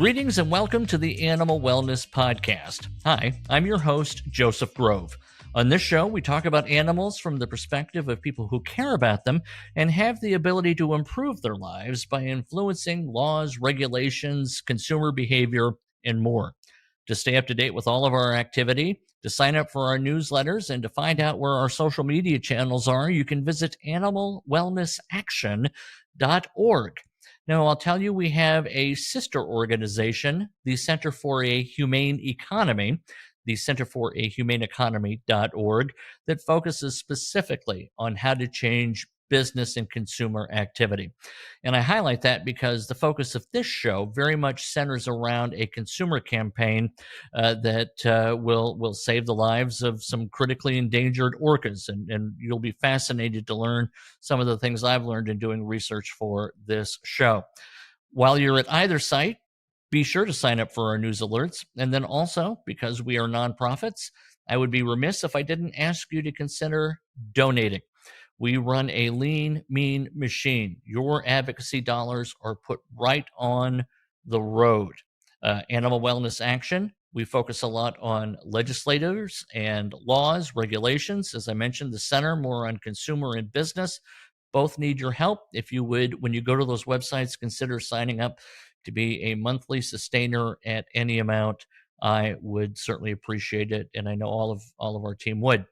Greetings and welcome to the Animal Wellness Podcast. Hi, I'm your host, Joseph Grove. On this show, we talk about animals from the perspective of people who care about them and have the ability to improve their lives by influencing laws, regulations, consumer behavior, and more. To stay up to date with all of our activity, to sign up for our newsletters, and to find out where our social media channels are, you can visit animalwellnessaction.org. Now, I'll tell you, we have a sister organization, the Center for a Humane Economy, the Center for a Humane Economy.org, that focuses specifically on how to change business and consumer activity. And I highlight that because the focus of this show very much centers around a consumer campaign that will save the lives of some critically endangered orcas. And you'll be fascinated to learn some of the things I've learned in doing research for this show. While you're at either site, be sure to sign up for our news alerts. And then also, because we are nonprofits, I would be remiss if I didn't ask you to consider donating. We run a lean, mean machine. Your advocacy dollars are put right on the road. Animal Wellness Action, we focus a lot on legislators and laws, regulations. As I mentioned, the center more on consumer and business. Both need your help. If you would, when you go to those websites, consider signing up to be a monthly sustainer at any amount. I would certainly appreciate it, and I know all of our team would.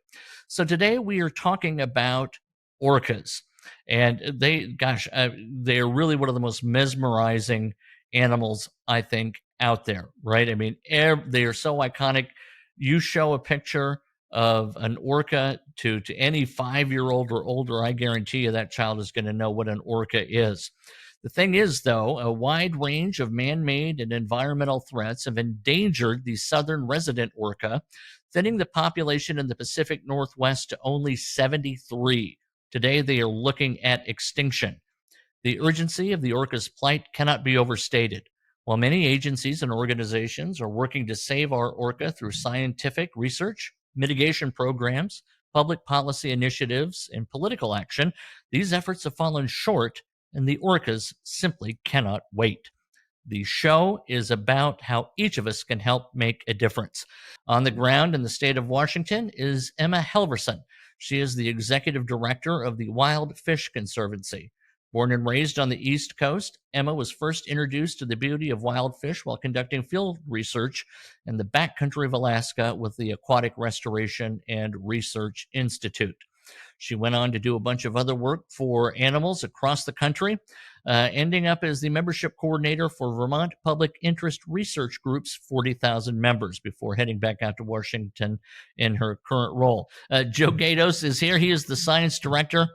So today we are talking about orcas, and they're really one of the most mesmerizing animals, I think, out there, right? I mean, they are so iconic. You show a picture of an orca to any 5-year-old or older, I guarantee you that child is going to know what an orca is. The thing is, though, a wide range of man-made and environmental threats have endangered the Southern Resident Orca, thinning the population in the Pacific Northwest to only 73. Today, they are looking at extinction. The urgency of the orca's plight cannot be overstated. While many agencies and organizations are working to save our orca through scientific research, mitigation programs, public policy initiatives, and political action, these efforts have fallen short, and the orcas simply cannot wait. The show is about how each of us can help make a difference. On the ground in the state of Washington is Emma Helverson. She is the executive director of the Wild Fish Conservancy. Born and raised on the East Coast, Emma was first introduced to the beauty of wild fish while conducting field research in the backcountry of Alaska with the Aquatic Restoration and Research Institute. She went on to do a bunch of other work for animals across the country, ending up as the membership coordinator for Vermont Public Interest Research Group's 40,000 members before heading back out to Washington in her current role. Joe Gatos is here. He is the science director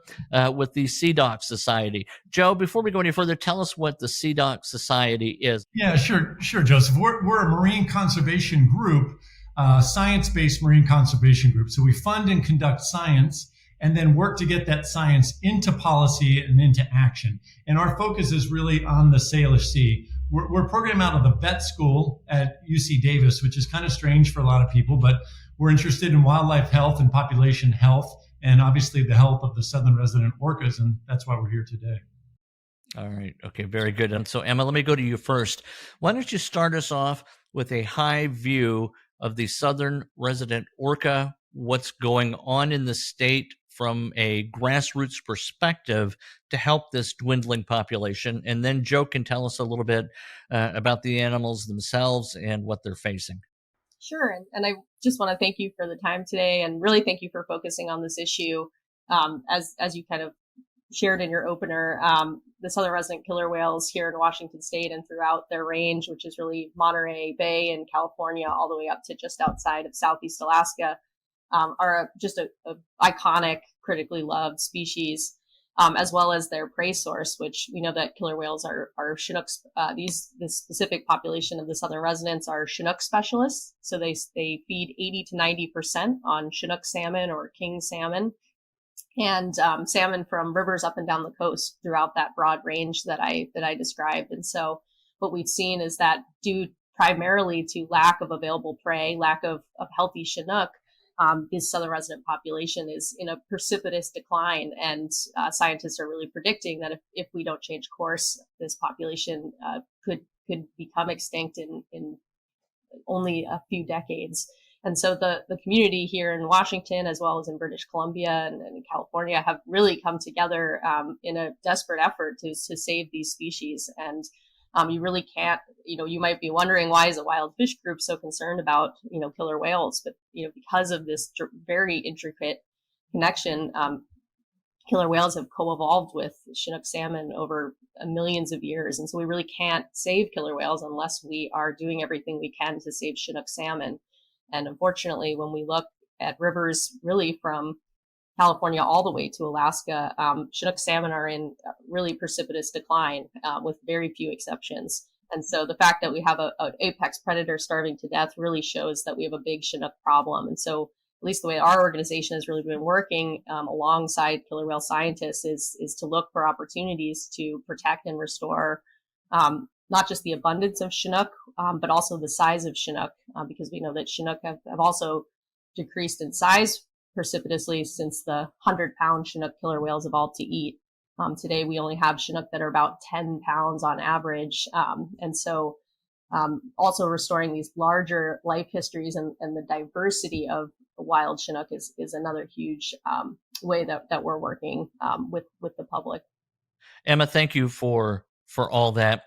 with the CDOC Society. Joe, before we go any further, tell us what the CDOC Society is. Yeah, sure, Joseph. We're a marine conservation group, science-based marine conservation group. So we fund and conduct science and then work to get that science into policy and into action. And our focus is really on the Salish Sea. We're programmed out of the vet school at UC Davis, which is kind of strange for a lot of people, but we're interested in wildlife health and population health, and obviously the health of the Southern Resident Orcas, and that's why we're here today. All right. Okay, very good. And so, Emma, let me go to you first. Why don't you start us off with a high view of the Southern Resident Orca, what's going on in the state from a grassroots perspective to help this dwindling population. And then Joe can tell us a little bit about the animals themselves and what they're facing. Sure. And I just want to thank you for the time today and really thank you for focusing on this issue. As you kind of shared in your opener, the Southern Resident killer whales here in Washington State and throughout their range, which is really Monterey Bay in California, all the way up to just outside of Southeast Alaska, are just a iconic, critically loved species, as well as their prey source, which we know that killer whales are Chinooks. This specific population of the Southern residents are Chinook specialists. So they feed 80 to 90% on Chinook salmon or king salmon, and salmon from rivers up and down the coast throughout that broad range that I described. And so what we've seen is that due primarily to lack of available prey, lack of healthy Chinook, this southern resident population is in a precipitous decline. And scientists are really predicting that if we don't change course, this population could could become extinct in only a few decades. And so the community here in Washington, as well as in British Columbia and in California, have really come together in a desperate effort to save these species. And you really can't, you might be wondering, why is a wild fish group so concerned about, killer whales? But, because of this very intricate connection, killer whales have co-evolved with Chinook salmon over millions of years. And so we really can't save killer whales unless we are doing everything we can to save Chinook salmon. And unfortunately, when we look at rivers really from California all the way to Alaska, Chinook salmon are in really precipitous decline, with very few exceptions. And so the fact that we have an apex predator starving to death really shows that we have a big Chinook problem. And so at least the way our organization has really been working alongside killer whale scientists is to look for opportunities to protect and restore not just the abundance of Chinook, but also the size of Chinook, because we know that Chinook have also decreased in size precipitously since the 100-pound Chinook killer whales evolved to eat. Today, we only have Chinook that are about 10 pounds on average. And so also restoring these larger life histories and the diversity of wild Chinook is another huge way that we're working with the public. Emma, thank you for all that.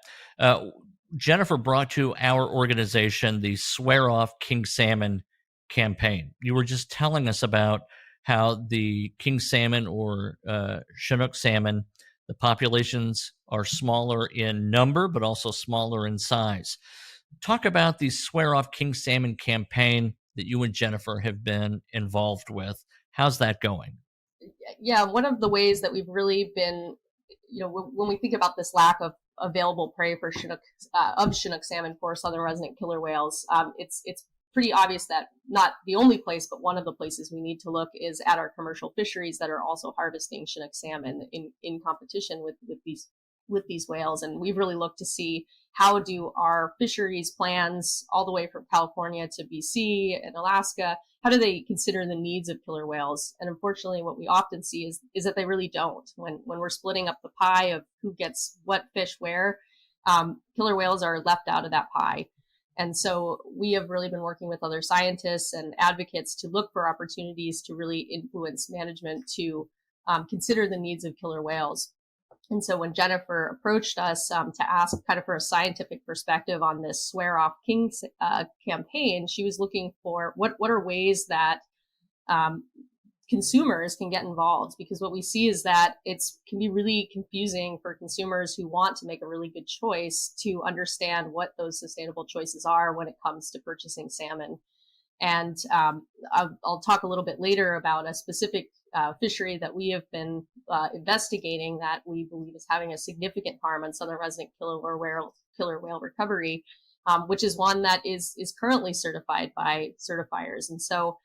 Jennifer brought to our organization the Swear Off King Salmon campaign. You were just telling us about how the king salmon or Chinook salmon, the populations are smaller in number, but also smaller in size. Talk about the Swear Off King Salmon campaign that you and Jennifer have been involved with. How's that going? Yeah, one of the ways that we've really been, when we think about this lack of available prey for Chinook salmon for southern resident killer whales, it's pretty obvious that not the only place, but one of the places we need to look is at our commercial fisheries that are also harvesting Chinook salmon in competition with these whales. And we've really looked to see, how do our fisheries plans all the way from California to BC and Alaska, how do they consider the needs of killer whales? And unfortunately, what we often see is that they really don't. When we're splitting up the pie of who gets what fish where, killer whales are left out of that pie. And so we have really been working with other scientists and advocates to look for opportunities to really influence management to consider the needs of killer whales. And so when Jennifer approached us to ask kind of for a scientific perspective on this Swear Off King campaign, she was looking for what are ways that consumers can get involved, because what we see is that it can be really confusing for consumers who want to make a really good choice to understand what those sustainable choices are when it comes to purchasing salmon. And I'll talk a little bit later about a specific fishery that we have been investigating that we believe is having a significant harm on southern resident killer whale recovery, which is one that is currently certified by certifiers. And so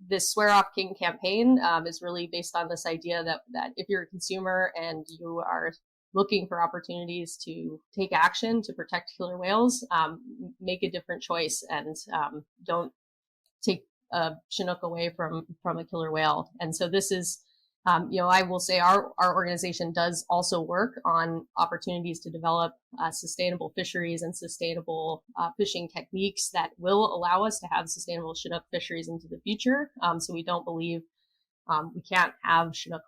this Swear Off King campaign is really based on this idea that if you're a consumer and you are looking for opportunities to take action to protect killer whales, make a different choice and don't take a Chinook away from a killer whale. And so this is, I will say our organization does also work on opportunities to develop sustainable fisheries and sustainable fishing techniques that will allow us to have sustainable Chinook fisheries into the future. So we don't believe we can't have Chinook,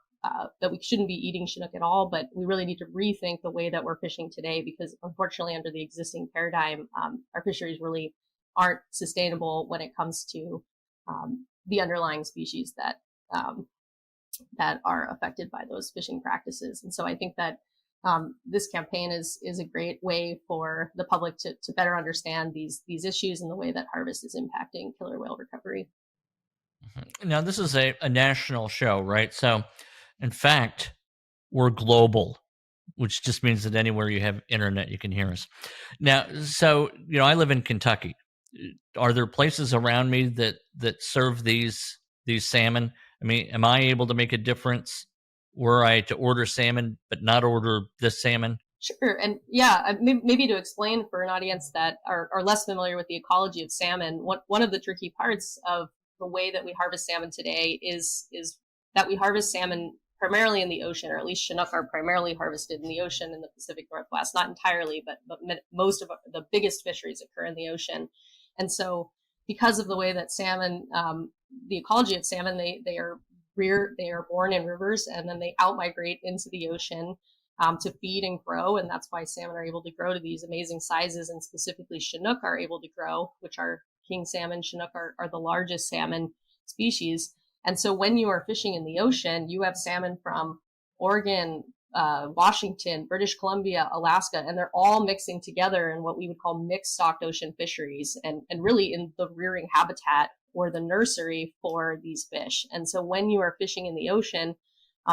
that we shouldn't be eating Chinook at all, but we really need to rethink the way that we're fishing today, because unfortunately under the existing paradigm, our fisheries really aren't sustainable when it comes to the underlying species that are affected by those fishing practices. And so I think that this campaign is a great way for the public to better understand these issues and the way that harvest is impacting killer whale recovery. Now, this is a national show, right? So, in fact, we're global, which just means that anywhere you have internet, you can hear us. Now, so, I live in Kentucky. Are there places around me that serve these salmon? I mean, am I able to make a difference were I to order salmon but not order this salmon? Sure. And yeah, maybe to explain for an audience that are less familiar with the ecology of salmon, one of the tricky parts of the way that we harvest salmon today is that we harvest salmon primarily in the ocean, or at least Chinook are primarily harvested in the ocean in the Pacific Northwest. Not entirely, but most of the biggest fisheries occur in the ocean. And so because of the way that salmon, the ecology of salmon, they are born in rivers and then they outmigrate into the ocean to feed and grow. And that's why salmon are able to grow to these amazing sizes, and specifically Chinook are able to grow, which are king salmon. Chinook are the largest salmon species. And so when you are fishing in the ocean, you have salmon from Oregon, Washington, British Columbia, Alaska, and they're all mixing together in what we would call mixed stocked ocean fisheries, and really in the rearing habitat or the nursery for these fish. And so when you are fishing in the ocean,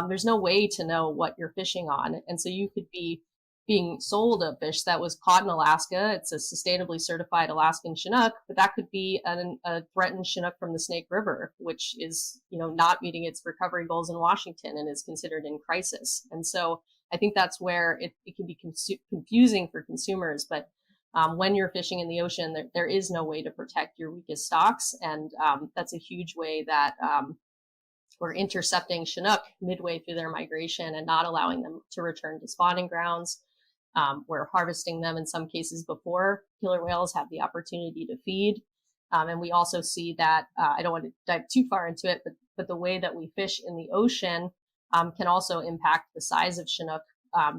there's no way to know what you're fishing on. And so you could be being sold a fish that was caught in Alaska. It's a sustainably certified Alaskan Chinook, but that could be a threatened Chinook from the Snake River, which is, not meeting its recovery goals in Washington and is considered in crisis. And so I think that's where it can be confusing for consumers. But when you're fishing in the ocean, there is no way to protect your weakest stocks. And that's a huge way that we're intercepting Chinook midway through their migration and not allowing them to return to spawning grounds. We're harvesting them in some cases before killer whales have the opportunity to feed. And we also see that, I don't want to dive too far into it, but the way that we fish in the ocean can also impact the size of Chinook,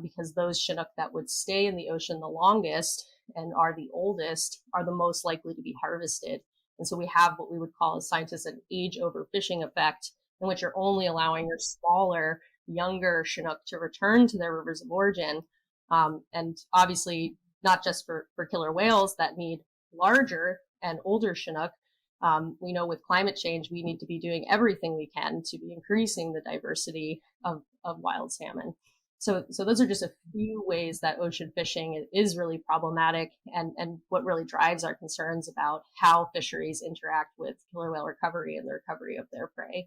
because those Chinook that would stay in the ocean the longest and are the oldest are the most likely to be harvested. And so we have what we would call, as scientists, an age overfishing effect, in which you're only allowing your smaller, younger Chinook to return to their rivers of origin. And obviously, not just for killer whales that need larger and older Chinook. We know with climate change, we need to be doing everything we can to be increasing the diversity of wild salmon. So those are just a few ways that ocean fishing is really problematic, and what really drives our concerns about how fisheries interact with killer whale recovery and the recovery of their prey.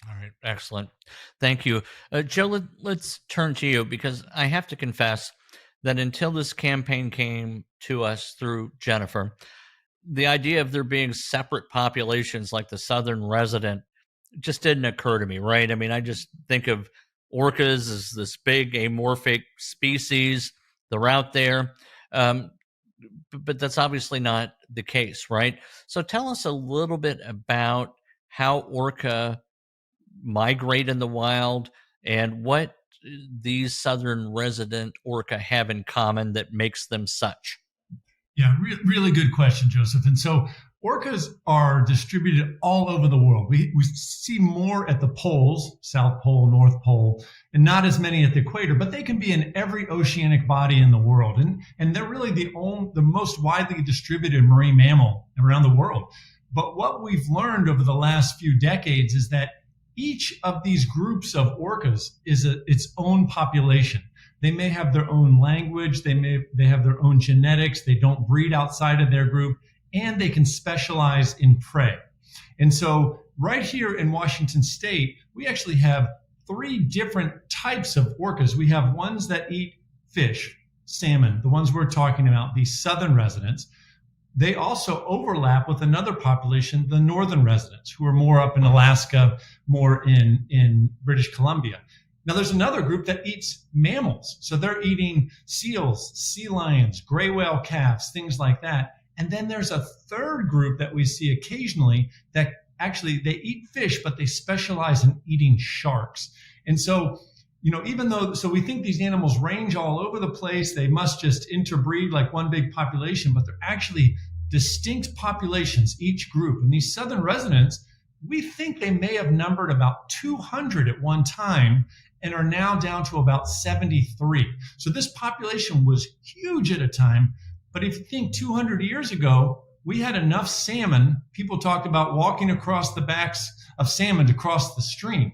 All right, excellent. Thank you. Joe, let's turn to you, because I have to confess that until this campaign came to us through Jennifer, the idea of there being separate populations like the Southern Resident just didn't occur to me, right? I mean, I just think of orcas as this big amorphic species. They're out there. But that's obviously not the case, right? So tell us a little bit about how orca migrate in the wild and what these Southern Resident Orca have in common that makes them such. Yeah, really good question, Joseph. And so orcas are distributed all over the world. We see more at the poles, South Pole, North Pole, and not as many at the equator, but they can be in every oceanic body in the world. And they're really the most widely distributed marine mammal around the world. But what we've learned over the last few decades is that each of these groups of orcas is its own population. They may have their own language, they have their own genetics, they don't breed outside of their group, and they can specialize in prey. And so right here in Washington State, we actually have 3 different types of orcas. We have ones that eat fish, salmon, the ones we're talking about, these southern residents. They also overlap with another population, the northern residents, who are more up in Alaska, more in British Columbia. Now, there's another group that eats mammals. So they're eating seals, sea lions, gray whale calves, things like that. And then there's a third group that we see occasionally that actually they eat fish, but they specialize in eating sharks. And so, even though, so we think these animals range all over the place, they must just interbreed like one big population, but they're actually distinct populations, each group. And these southern residents, we think they may have numbered about 200 at one time and are now down to about 73. So this population was huge at a time. But if you think 200 years ago, we had enough salmon. People talked about walking across the backs of salmon to cross the stream.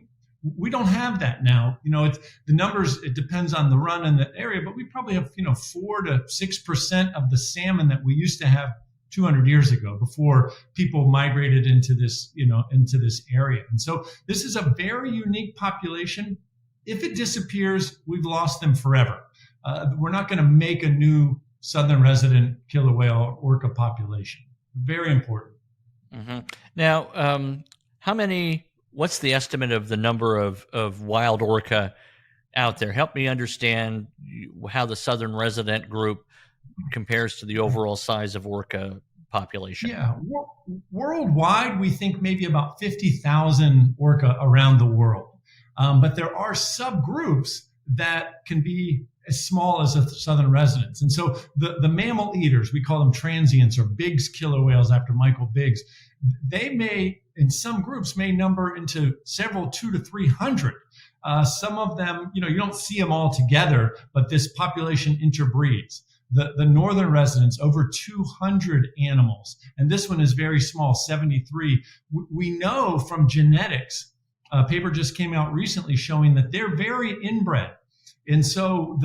We don't have that now. It's the numbers, it depends on the run in the area, but we probably have, 4 to 6% of the salmon that we used to have 200 years ago before people migrated into this, into this area. And so this is a very unique population. If it disappears, we've lost them forever. We're not going to make a new Southern Resident killer whale orca population. Very important. Mm-hmm. Now, how many what's the estimate of the number of wild orca out there? Help me understand how the Southern Resident group compares to the overall size of orca population. Yeah, worldwide, we think maybe about 50,000 orca around the world. But there are subgroups that can be as small as the Southern residents. And so the mammal eaters, we call them transients or Biggs killer whales after Michael Biggs, they may, in some groups, may number into several 200 to 300. Some of them, you don't see them all together, but this population interbreeds. The northern residents, over 200 animals. And this one is very small, 73. We know from genetics, a paper just came out recently showing that they're very inbred. And so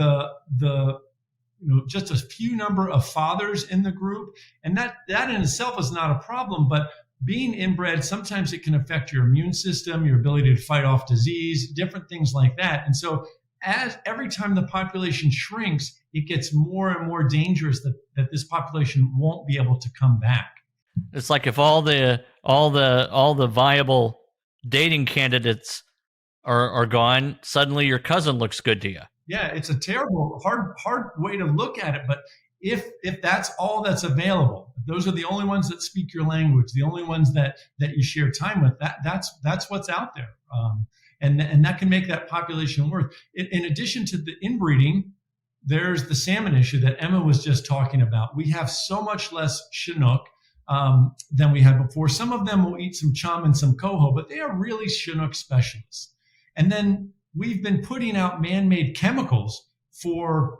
just a few number of fathers in the group, and that in itself is not a problem, but being inbred, sometimes it can affect your immune system, your ability to fight off disease, different things like that. And so every time the population shrinks, it gets more and more dangerous that this population won't be able to come back. It's like if all the viable dating candidates are gone, suddenly your cousin looks good to you. Yeah, it's a terrible, hard way to look at it. But if that's all that's available, those are the only ones that speak your language, the only ones that you share time with, that's what's out there. And that can make that population worse. In addition to the inbreeding, there's the salmon issue that Emma was just talking about. We have so much less Chinook than we had before. Some of them will eat some chum and some coho, but they are really Chinook specialists. And then we've been putting out man-made chemicals for,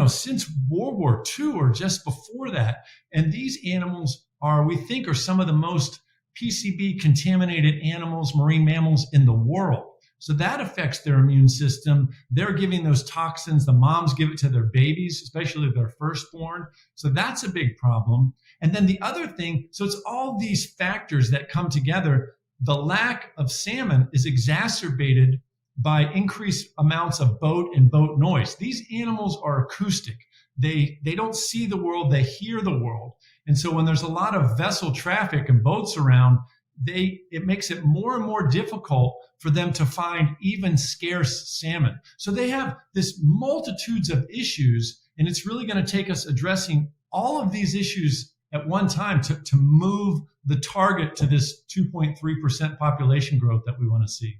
since World War II or just before that. And these animals we think are some of the most PCB contaminated animals, marine mammals in the world. So that affects their immune system. They're giving those toxins. The moms give it to their babies, especially their firstborn. So that's a big problem. And then the other thing, so it's all these factors that come together. The lack of salmon is exacerbated by increased amounts of boat and boat noise. These animals are acoustic. They don't see the world, they hear the world. And so when there's a lot of vessel traffic and boats around, it makes it more and more difficult for them to find even scarce salmon. So they have this multitudes of issues, and it's really going to take us addressing all of these issues at one time to move the target to this 2.3% population growth that we want to see.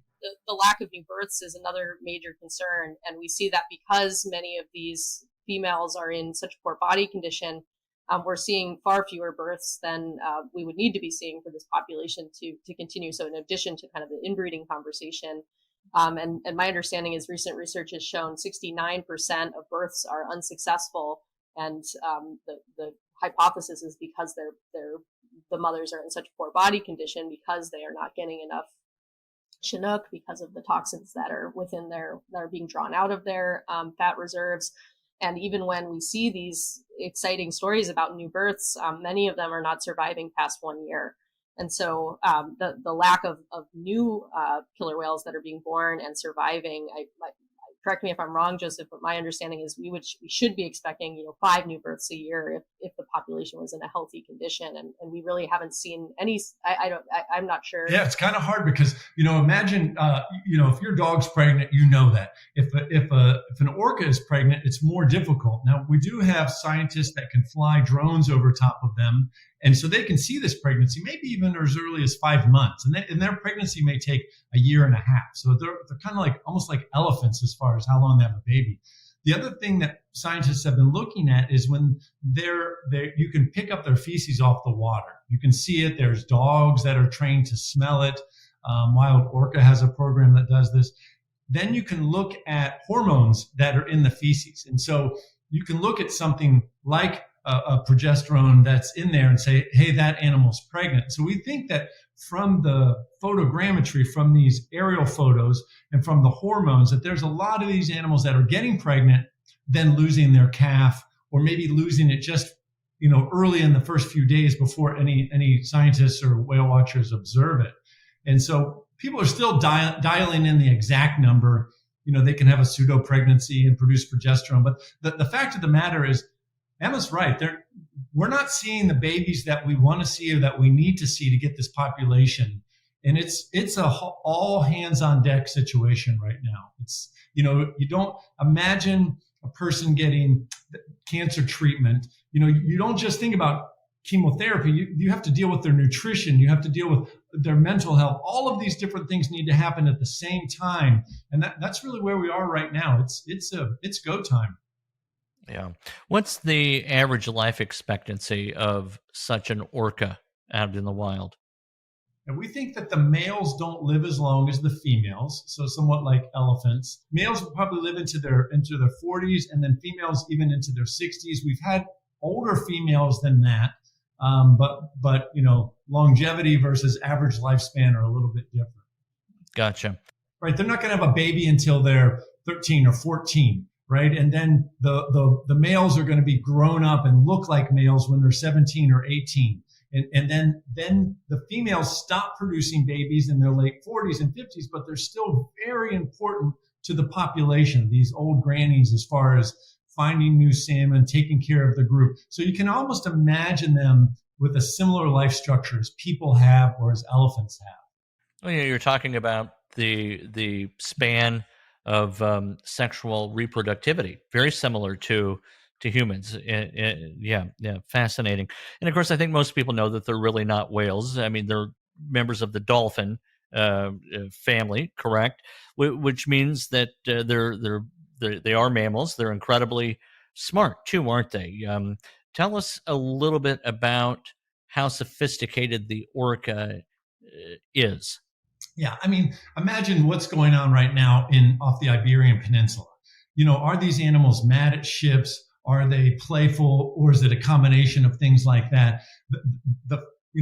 The lack of new births is another major concern, and we see that because many of these females are in such poor body condition, we're seeing far fewer births than we would need to be seeing for this population to continue. So in addition to kind of the inbreeding conversation, and my understanding is recent research has shown 69% of births are unsuccessful, and the hypothesis is because the mothers are in such poor body condition because they are not getting enough Chinook because of the toxins that are that are being drawn out of their fat reserves. And even when we see these exciting stories about new births, many of them are not surviving past 1 year. And so the lack of new killer whales that are being born and surviving, correct me if I'm wrong, Joseph, but my understanding is we should be expecting 5 new births a year if the population was in a healthy condition, and we really haven't seen any. I'm not sure. Yeah, it's kind of hard because imagine if your dog's pregnant, that if an orca is pregnant, it's more difficult. Now we do have scientists that can fly drones over top of them, and so they can see this pregnancy, maybe even as early as 5 months, and their pregnancy may take a year and a half. So they're kind of almost like elephants as far as how long they have a baby. The other thing that scientists have been looking at is when you can pick up their feces off the water. You can see it. There's dogs that are trained to smell it. Wild Orca has a program that does this. Then you can look at hormones that are in the feces. And so you can look at something like a progesterone that's in there and say, hey, that animal's pregnant. So we think that from the photogrammetry, from these aerial photos and from the hormones, that there's a lot of these animals that are getting pregnant, then losing their calf, or maybe losing it just, early in the first few days before any scientists or whale watchers observe it. And so people are still dialing in the exact number. They can have a pseudo pregnancy and produce progesterone. But the fact of the matter is, Emma's right. We're not seeing the babies that we want to see or that we need to see to get this population. And it's a all hands on deck situation right now. It's, you don't imagine a person getting cancer treatment. You don't just think about chemotherapy. You have to deal with their nutrition. You have to deal with their mental health. All of these different things need to happen at the same time. And that's really where we are right now. It's go time. Yeah. What's the average life expectancy of such an orca out in the wild? And we think that the males don't live as long as the females, so somewhat like elephants. Males will probably live into their 40s, and then females even into their 60s. We've had older females than that, but longevity versus average lifespan are a little bit different. Gotcha. Right? They're not going to have a baby until they're 13 or 14. Right. And then the males are going to be grown up and look like males when they're 17 or 18. And then the females stop producing babies in their late 40s and 50s, but they're still very important to the population, these old grannies, as far as finding new salmon, taking care of the group. So you can almost imagine them with a similar life structure as people have or as elephants have. Well, you're talking about the span of sexual reproductivity, very similar to humans. Yeah, fascinating. And of course, I think most people know that they're really not whales. I mean, they're members of the dolphin family, correct? Which means that they are mammals. They're incredibly smart too, aren't they? Tell us a little bit about how sophisticated the orca is. Yeah, I mean, imagine what's going on right now off the Iberian Peninsula. Are these animals mad at ships? Are they playful, or is it a combination of things like that?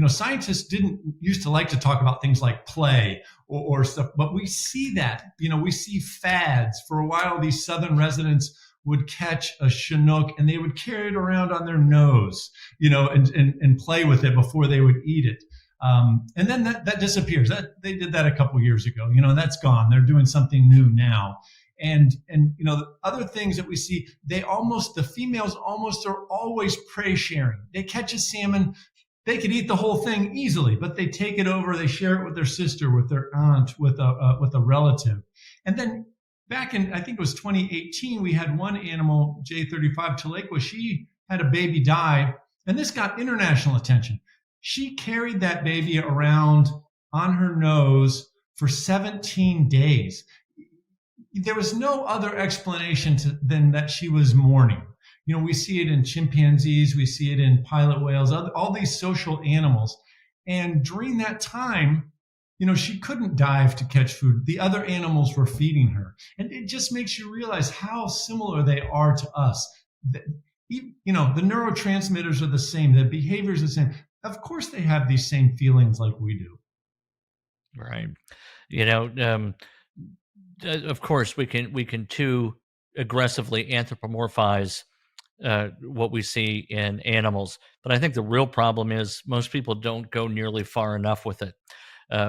Scientists didn't used to like to talk about things like play or stuff, but we see that. We see fads. For a while, these Southern residents would catch a Chinook and they would carry it around on their nose, and play with it before they would eat it. And then that disappears. They did that a couple years ago. That's gone. They're doing something new now. And the other things that we see, the females almost are always prey sharing. They catch a salmon, they could eat the whole thing easily, but they take it over, they share it with their sister, with their aunt, with a relative. And then back in, I think it was 2018, we had one animal, J35 Chalequa. She had a baby die, and this got international attention. She carried that baby around on her nose for 17 days. There was no other explanation than that she was mourning. We see it in chimpanzees, we see it in pilot whales, all these social animals. And during that time, she couldn't dive to catch food. The other animals were feeding her. And it just makes you realize how similar they are to us. The neurotransmitters are the same, the behavior is the same. Of course, they have these same feelings like we do. Right. Of course, we can too aggressively anthropomorphize what we see in animals, but I think the real problem is most people don't go nearly far enough with it.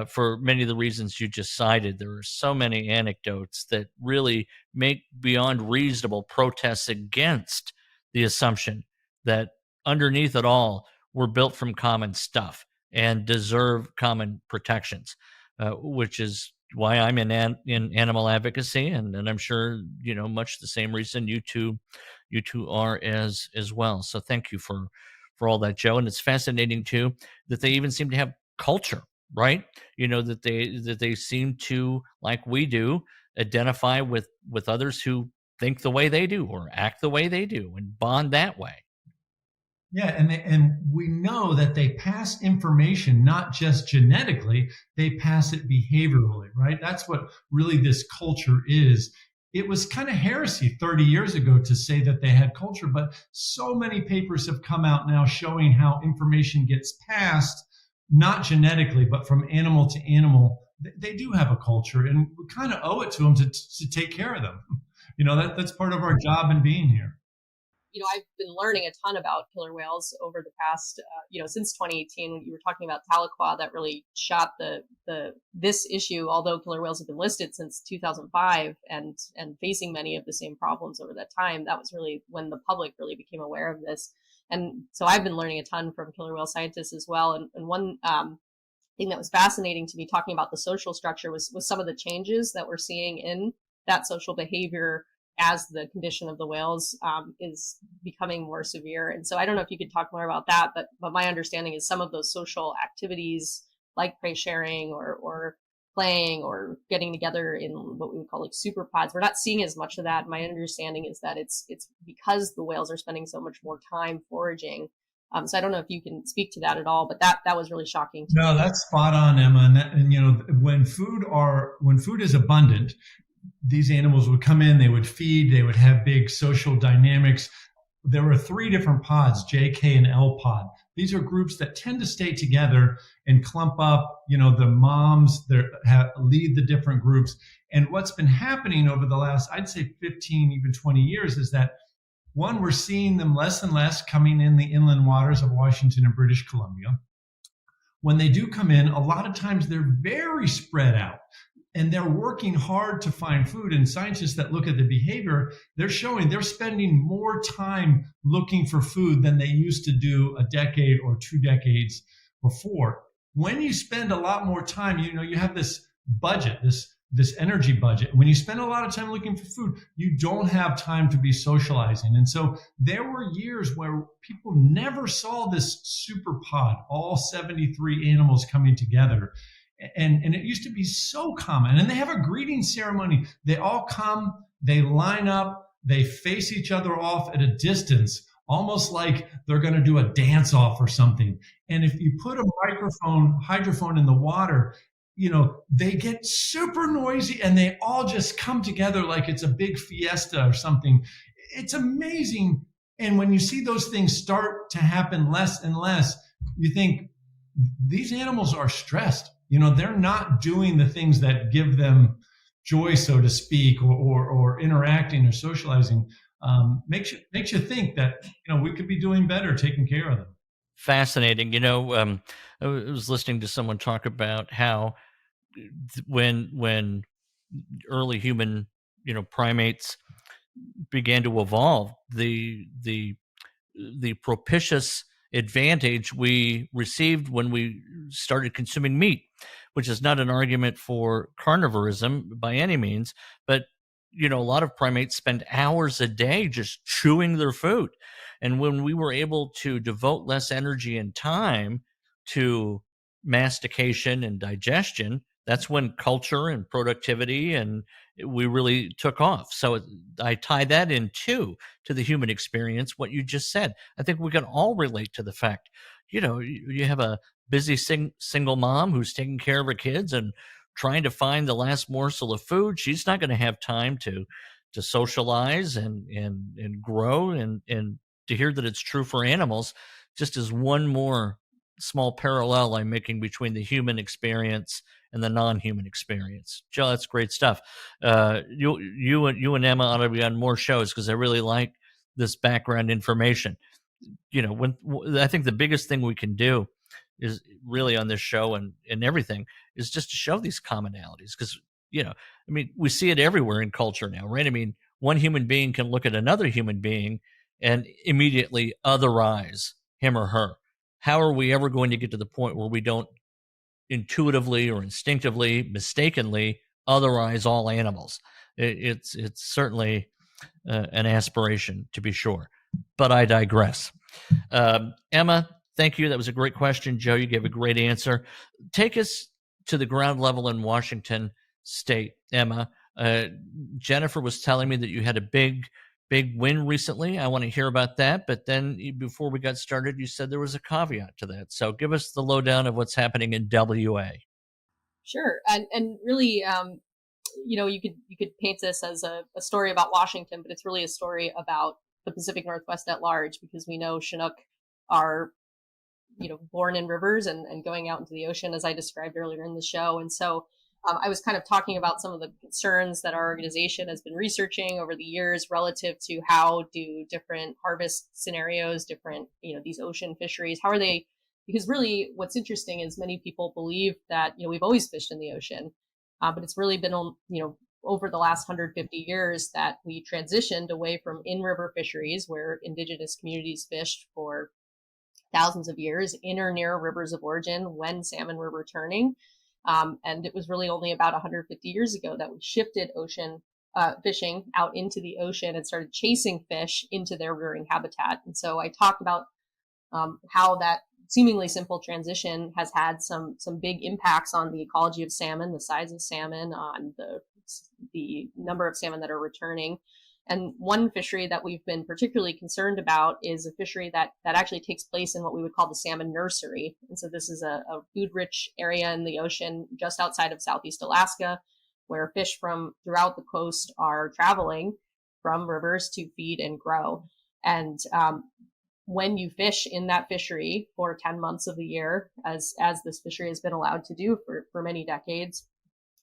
For many of the reasons you just cited, there are so many anecdotes that really make beyond reasonable protests against the assumption that underneath it all, we're built from common stuff and deserve common protections, which is why I'm in animal advocacy, and I'm sure much the same reason you two are as well. So thank you for all that, Joe. And it's fascinating too that they even seem to have culture, right? That they seem to, like we do, identify with others who think the way they do or act the way they do and bond that way. Yeah, and we know that they pass information not just genetically, they pass it behaviorally, right? That's what really this culture is. It was kind of heresy 30 years ago to say that they had culture, but so many papers have come out now showing how information gets passed, not genetically, but from animal to animal. They do have a culture, and we kind of owe it to them to take care of them. That's part of our job in being here. I've been learning a ton about killer whales over the past, since 2018, when you were talking about Tahlequah, that really shot this issue, although killer whales have been listed since 2005 and facing many of the same problems over that time. That was really when the public really became aware of this. And so I've been learning a ton from killer whale scientists as well. And one thing that was fascinating to me talking about the social structure was some of the changes that we're seeing in that social behavior as the condition of the whales is becoming more severe. And so I don't know if you could talk more about that, but my understanding is some of those social activities like prey sharing or playing or getting together in what we would call like super pods, we're not seeing as much of that. My understanding is that it's because the whales are spending so much more time foraging. So I don't know if you can speak to that at all, but that was really shocking to No, me. that's spot on, Emma. And you know, when food is abundant, these animals would come in, they would feed, they would have big social dynamics. There were three different pods, J, K, and L pod. These are groups that tend to stay together and clump up. You know, the moms lead the different groups. And what's been happening over the last, I'd say 15, even 20 years is that one, we're seeing them less and less coming in the inland waters of Washington and British Columbia. When they do come in, a lot of times they're very spread out and they're working hard to find food. And scientists that look at the behavior, they're showing they're spending more time looking for food than they used to do a decade or 2 decades before. When you spend a lot more time, you know, you have this budget, this energy budget. When you spend a lot of time looking for food, you don't have time to be socializing. And so there were years where people never saw this super pod, all 73 animals coming together. And it used to be so common. And they have a greeting ceremony. They all come, they line up, they face each other off at a distance, almost like they're going to do a dance off or something. And if you put a hydrophone in the water, you know, they get super noisy and they all just come together like it's a big fiesta or something. It's amazing. And when you see those things start to happen less and less, you think these animals are stressed. You know, they're not doing the things that give them joy, so to speak, or interacting or socializing. Makes you think that, you know, we could be doing better taking care of them. Fascinating. You know, I was listening to someone talk about how when early human, you know, primates began to evolve, the propitious advantage we received when we started consuming meat, which is not an argument for carnivorism by any means, but you know, a lot of primates spend hours a day just chewing their food. And when we were able to devote less energy and time to mastication and digestion, that's when culture and productivity and we really took off. So I tie that in too to the human experience, what you just said. I think we can all relate to the fact, you know, you have a busy single mom who's taking care of her kids and trying to find the last morsel of food. She's not going to have time to socialize and grow, and to hear that it's true for animals just is one more small parallel I'm making between the human experience and the non-human experience. Joe, that's great stuff. You and Emma ought to be on more shows because I really like this background information. You know, when I think the biggest thing we can do is really on this show and everything is just to show these commonalities because, you know, I mean, we see it everywhere in culture now, right? I mean, one human being can look at another human being and immediately otherize him or her. How are we ever going to get to the point where we don't intuitively or instinctively, mistakenly otherize all animals? It's certainly an aspiration, to be sure, but I digress. Emma, thank you. That was a great question. Joe, you gave a great answer. Take us to the ground level in Washington State, Emma. Jennifer was telling me that you had a big win recently. I want to hear about that. But then before we got started, you said there was a caveat to that. So give us the lowdown of what's happening in WA. Sure. And really, you know, you could paint this as a story about Washington, but it's really a story about the Pacific Northwest at large, because we know Chinook are, you know, born in rivers and going out into the ocean, as I described earlier in the show. And so I was kind of talking about some of the concerns that our organization has been researching over the years relative to how do different harvest scenarios, different, you know, these ocean fisheries, how are they? Because really what's interesting is many people believe that, you know, we've always fished in the ocean, but it's really been, you know, over the last 150 years that we transitioned away from in-river fisheries where indigenous communities fished for thousands of years in or near rivers of origin when salmon were returning. And it was really only about 150 years ago that we shifted ocean fishing out into the ocean and started chasing fish into their rearing habitat. And so I talked about how that seemingly simple transition has had some big impacts on the ecology of salmon, the size of salmon, on the number of salmon that are returning. And one fishery that we've been particularly concerned about is a fishery that actually takes place in what we would call the salmon nursery. And so this is a food-rich area in the ocean just outside of Southeast Alaska, where fish from throughout the coast are traveling from rivers to feed and grow. And when you fish in that fishery for 10 months of the year, as this fishery has been allowed to do for many decades,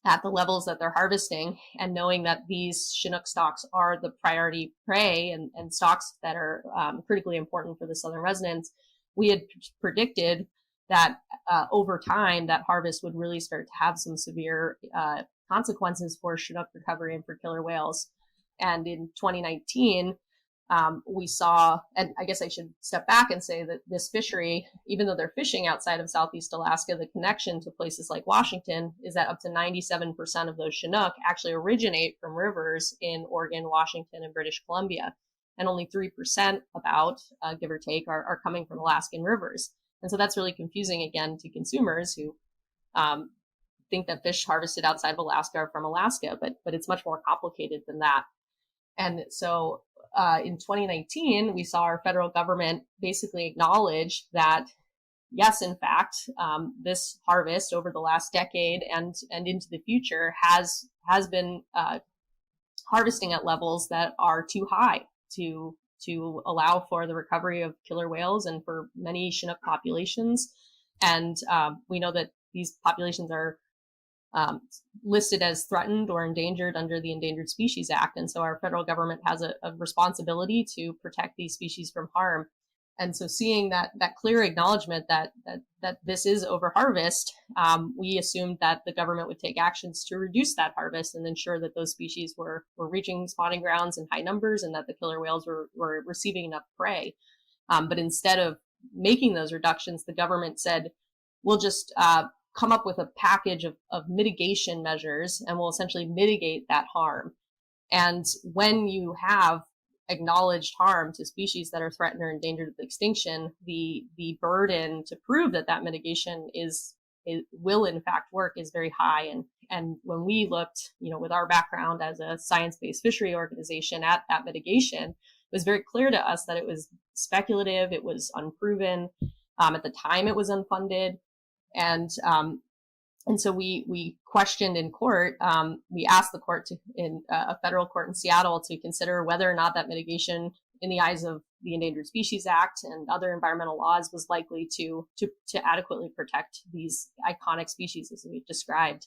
at the levels that they're harvesting, and knowing that these Chinook stocks are the priority prey and stocks that are critically important for the southern residents, we had predicted that over time that harvest would really start to have some severe consequences for Chinook recovery and for killer whales. And in 2019, we saw, and I guess I should step back and say that this fishery, even though they're fishing outside of Southeast Alaska, the connection to places like Washington is that up to 97% of those Chinook actually originate from rivers in Oregon, Washington, and British Columbia. And only 3%, about, give or take, are coming from Alaskan rivers. And so that's really confusing, again, to consumers who think that fish harvested outside of Alaska are from Alaska, but it's much more complicated than that. And so in 2019, we saw our federal government basically acknowledge that, yes, in fact, this harvest over the last decade and into the future has been harvesting at levels that are too high to allow for the recovery of killer whales and for many Chinook populations. And we know that these populations are listed as threatened or endangered under the Endangered Species Act. And so our federal government has a responsibility to protect these species from harm. And so seeing that clear acknowledgement that this is overharvest, we assumed that the government would take actions to reduce that harvest and ensure that those species were reaching spawning grounds in high numbers and that the killer whales were receiving enough prey. But instead of making those reductions, the government said, we'll just come up with a package of mitigation measures and will essentially mitigate that harm. And when you have acknowledged harm to species that are threatened or endangered with extinction, the burden to prove that mitigation will in fact work is very high. And when we looked, with our background as a science-based fishery organization at that mitigation, it was very clear to us that it was speculative, it was unproven. At the time, it was unfunded. And so we questioned in court, we asked the court in a federal court in Seattle to consider whether or not that mitigation in the eyes of the Endangered Species Act and other environmental laws was likely to adequately protect these iconic species as we've described.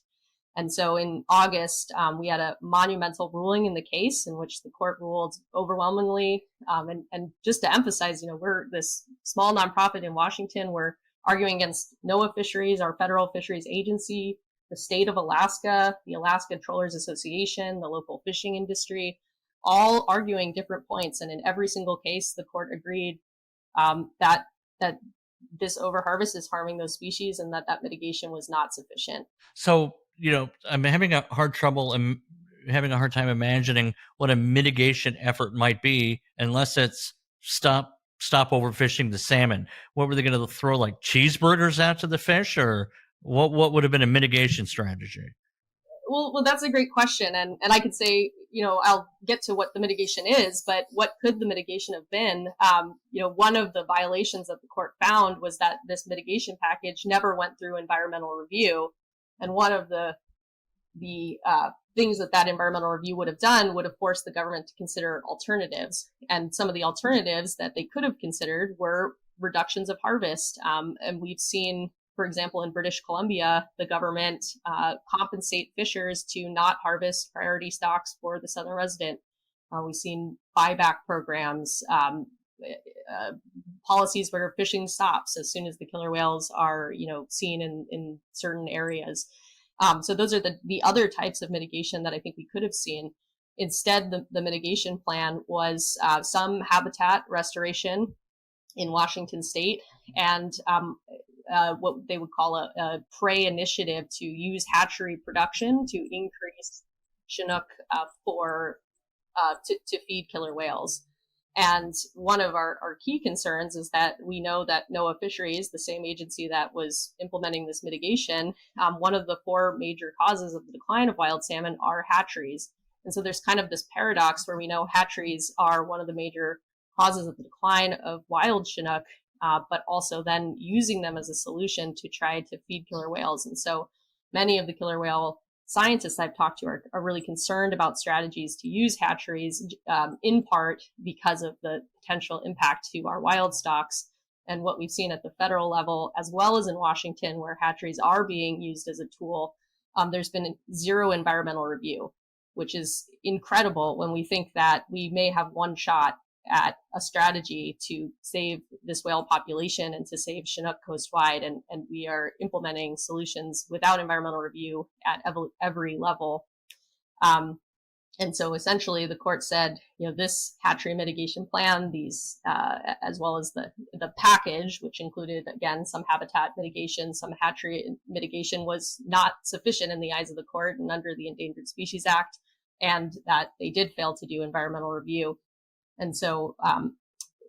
And so in August, we had a monumental ruling in the case in which the court ruled overwhelmingly. And just to emphasize, we're this small nonprofit in Washington. We're arguing against NOAA Fisheries, our federal fisheries agency, the state of Alaska, the Alaska Trollers Association, the local fishing industry, all arguing different points. And in every single case, the court agreed that this overharvest is harming those species and that mitigation was not sufficient. So, I'm having a hard time imagining what a mitigation effort might be unless it's stop overfishing the salmon. What were they going to throw, like cheeseburgers out to the fish, or what would have been a mitigation strategy? Well, that's a great question. And I could say, I'll get to what the mitigation is, but what could the mitigation have been? One of the violations that the court found was that this mitigation package never went through environmental review. And one of the things that environmental review would have done would have forced the government to consider alternatives. And some of the alternatives that they could have considered were reductions of harvest. And we've seen, for example, in British Columbia, the government compensate fishers to not harvest priority stocks for the southern resident. We've seen buyback programs, policies where fishing stops as soon as the killer whales are, seen in certain areas. So those are the other types of mitigation that I think we could have seen. Instead, the mitigation plan was some habitat restoration in Washington state and what they would call a prey initiative to use hatchery production to increase Chinook to feed killer whales. And one of our key concerns is that we know that NOAA Fisheries, the same agency that was implementing this mitigation, one of the 4 major causes of the decline of wild salmon are hatcheries. And so there's kind of this paradox where we know hatcheries are one of the major causes of the decline of wild Chinook, but also then using them as a solution to try to feed killer whales. And so many of the killer whale scientists I've talked to are really concerned about strategies to use hatcheries, in part because of the potential impact to our wild stocks. And what we've seen at the federal level, as well as in Washington, where hatcheries are being used as a tool, there's been 0 environmental review, which is incredible when we think that we may have one shot at a strategy to save this whale population and to save Chinook coastwide, and we are implementing solutions without environmental review at every level. And so essentially the court said, this hatchery mitigation plan, these, as well as the package, which included, again, some habitat mitigation, some hatchery mitigation, was not sufficient in the eyes of the court and under the Endangered Species Act, and that they did fail to do environmental review. And so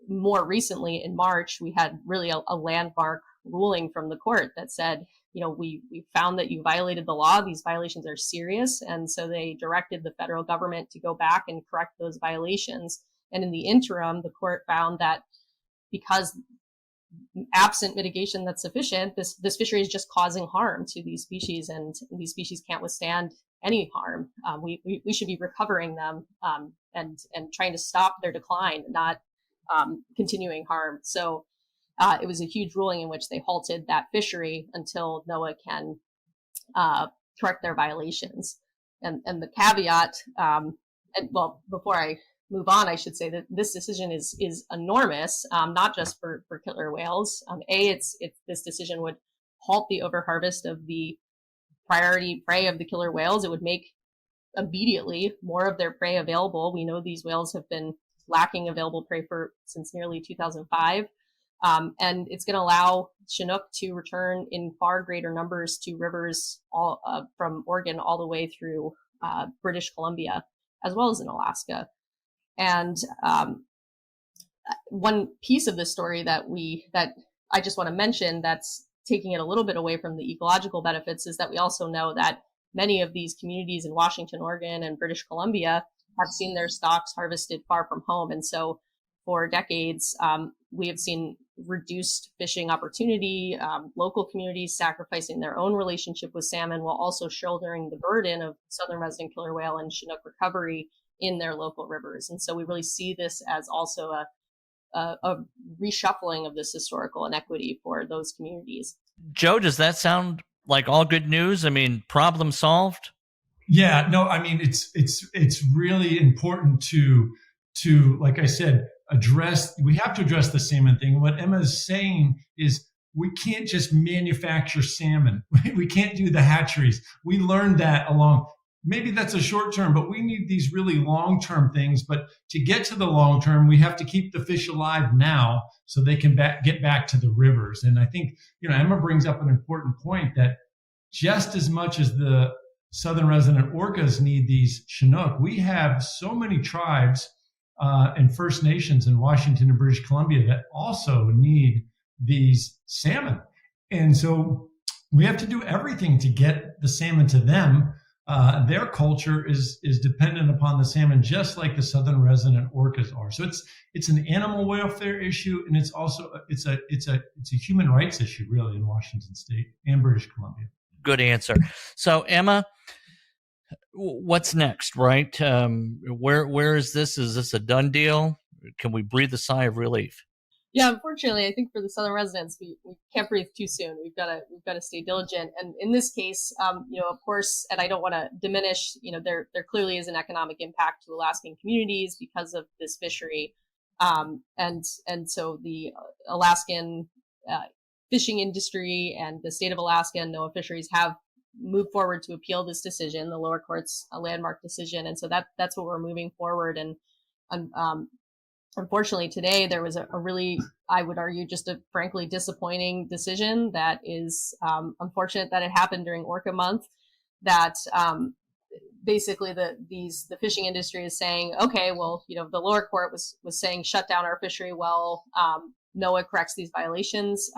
more recently in March, we had really a landmark ruling from the court that said, we found that you violated the law. These violations are serious. And so they directed the federal government to go back and correct those violations. And in the interim, the court found that because absent mitigation that's sufficient, this fishery is just causing harm to these species, and these species can't withstand any harm. We should be recovering them and trying to stop their decline, not continuing harm. So it was a huge ruling in which they halted that fishery until NOAA can correct their violations. And the caveat, before I move on, I should say that this decision is enormous, not just for killer whales. This decision would halt the overharvest of the priority prey of the killer whales. It would make immediately more of their prey available. We know these whales have been lacking available prey since nearly 2005. And it's going to allow Chinook to return in far greater numbers to rivers from Oregon all the way through British Columbia, as well as in Alaska. And one piece of the story that I just want to mention that's taking it a little bit away from the ecological benefits is that we also know that many of these communities in Washington, Oregon, and British Columbia have seen their stocks harvested far from home. And so for decades, we have seen reduced fishing opportunity, local communities sacrificing their own relationship with salmon while also shouldering the burden of southern resident killer whale and Chinook recovery in their local rivers. And so we really see this as also a reshuffling of this historical inequity for those communities. Joe, does that sound like all good news? I mean, problem solved? Yeah, no, I mean, it's really important to, like I said, we have to address the salmon thing. What Emma is saying is we can't just manufacture salmon. We can't do the hatcheries. We learned that maybe that's a short term, but we need these really long-term things. But to get to the long term, we have to keep the fish alive now so they can get back to the rivers. And I think, Emma brings up an important point that just as much as the Southern Resident Orcas need these Chinook, we have so many tribes and First Nations in Washington and British Columbia that also need these salmon. And so we have to do everything to get the salmon to them. Their culture is dependent upon the salmon, just like the Southern Resident Orcas are. So it's an animal welfare issue, and it's also it's a human rights issue, really, in Washington State and British Columbia. Good answer. So Emma, what's next, right? Where is this? Is this a done deal? Can we breathe a sigh of relief? Yeah, unfortunately, I think for the Southern residents, we can't breathe too soon. We've got to stay diligent. And in this case, of course, and I don't want to diminish, there clearly is an economic impact to Alaskan communities because of this fishery. And so the Alaskan fishing industry and the state of Alaska and NOAA Fisheries have moved forward to appeal this decision, the lower court's landmark decision. And so that's what we're moving forward. And unfortunately, today there was a really, I would argue, just a frankly disappointing decision that is unfortunate that it happened during Orca month. That basically the fishing industry is saying, okay, well, the lower court was saying shut down our fishery. Well, NOAA corrects these violations.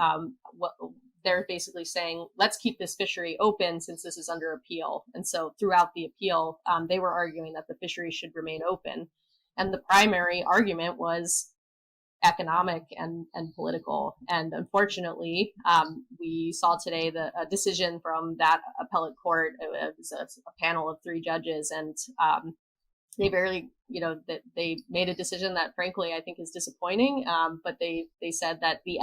They're basically saying, let's keep this fishery open since this is under appeal. And so throughout the appeal, they were arguing that the fishery should remain open. And the primary argument was economic and political. And unfortunately, we saw today a decision from that appellate court. It was a panel of 3 judges, and they they made a decision that, frankly, I think is disappointing. But they said that the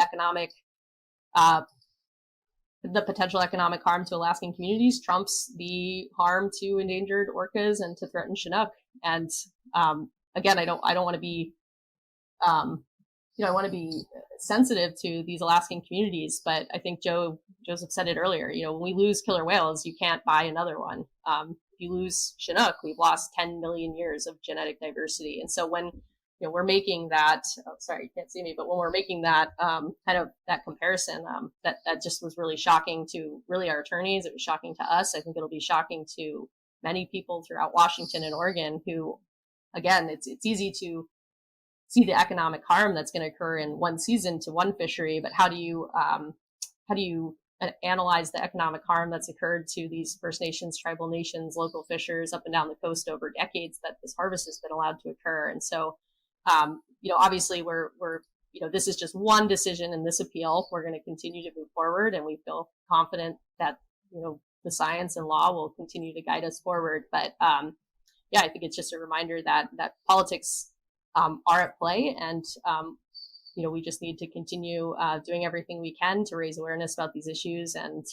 potential economic harm to Alaskan communities trumps the harm to endangered orcas and to threatened Chinook. And again, I don't want to be, I want to be sensitive to these Alaskan communities, but I think Joseph said it earlier. When we lose killer whales, you can't buy another one. If you lose Chinook, we've lost 10 million years of genetic diversity. And so when we're making that, sorry, you can't see me, but when we're making that kind of that comparison, that just was really shocking to really our attorneys. It was shocking to us. I think it'll be shocking to many people throughout Washington and Oregon who, again, it's easy to see the economic harm that's going to occur in one season to one fishery, but how do you analyze the economic harm that's occurred to these First Nations, tribal nations, local fishers up and down the coast over decades that this harvest has been allowed to occur? And so, obviously we're this is just one decision in this appeal. We're going to continue to move forward, and we feel confident that, the science and law will continue to guide us forward. But, I think it's just a reminder that politics are at play, and we just need to continue doing everything we can to raise awareness about these issues, and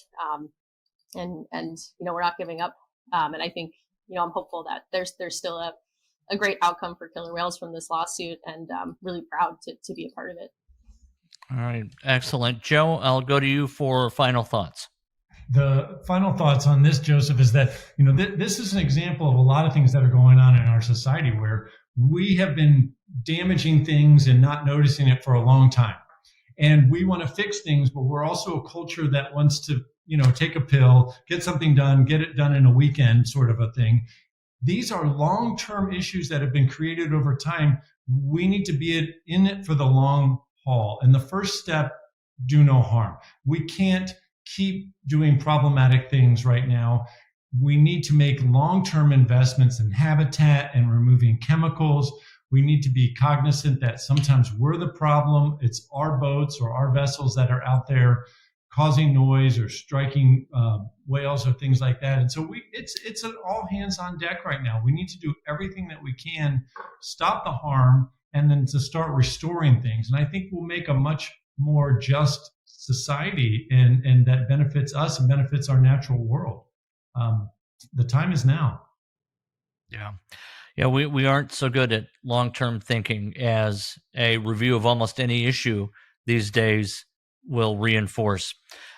we're not giving up. And I think I'm hopeful that there's still a great outcome for killer whales from this lawsuit, and really proud to be a part of it. All right, excellent, Joe. I'll go to you for final thoughts. The final thoughts on this, Joseph, is that this is an example of a lot of things that are going on in our society where we have been damaging things and not noticing it for a long time. And we want to fix things, but we're also a culture that wants to, take a pill, get something done, get it done in a weekend sort of a thing. These are long-term issues that have been created over time. We need to be in it for the long haul. And the first step, do no harm. We can't keep doing problematic things right now. We need to make long-term investments in habitat and removing chemicals. We need to be cognizant that sometimes we're the problem. It's our boats or our vessels that are out there causing noise or striking whales or things like that. And so it's an all hands on deck right now. We need to do everything that we can, stop the harm, and then to start restoring things. And I think we'll make a much more just society, and that benefits us and benefits our natural world. The time is now. Yeah, we aren't so good at long-term thinking, as a review of almost any issue these days will reinforce.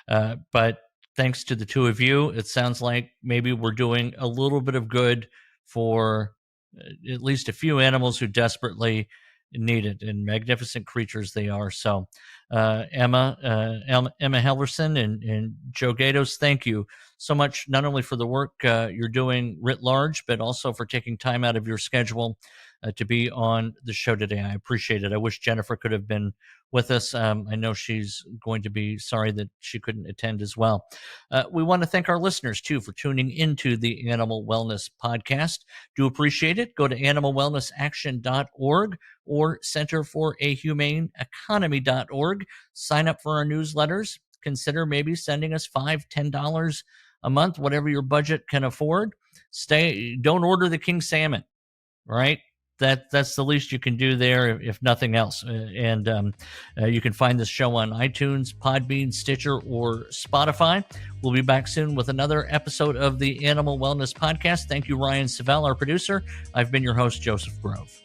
But thanks to the two of you, it sounds like maybe we're doing a little bit of good for at least a few animals who desperately need it, and magnificent creatures they are. So Emma Helverson and Joe Gatos, thank you so much, not only for the work you're doing writ large, but also for taking time out of your schedule to be on the show today. I appreciate it. I wish Jennifer could have been with us. I know she's going to be sorry that she couldn't attend as well. We want to thank our listeners, too, for tuning into the Animal Wellness Podcast. Do appreciate it. Go to animalwellnessaction.org or centerforahumaneeconomy.org. Sign up for our newsletters. Consider maybe sending us $5, $10 a month, whatever your budget can afford. Don't order the king salmon, right? That's the least you can do there, if nothing else. And you can find this show on iTunes, Podbean, Stitcher, or Spotify. We'll be back soon with another episode of the Animal Wellness Podcast. Thank you, Ryan Savell, our producer. I've been your host, Joseph Grove.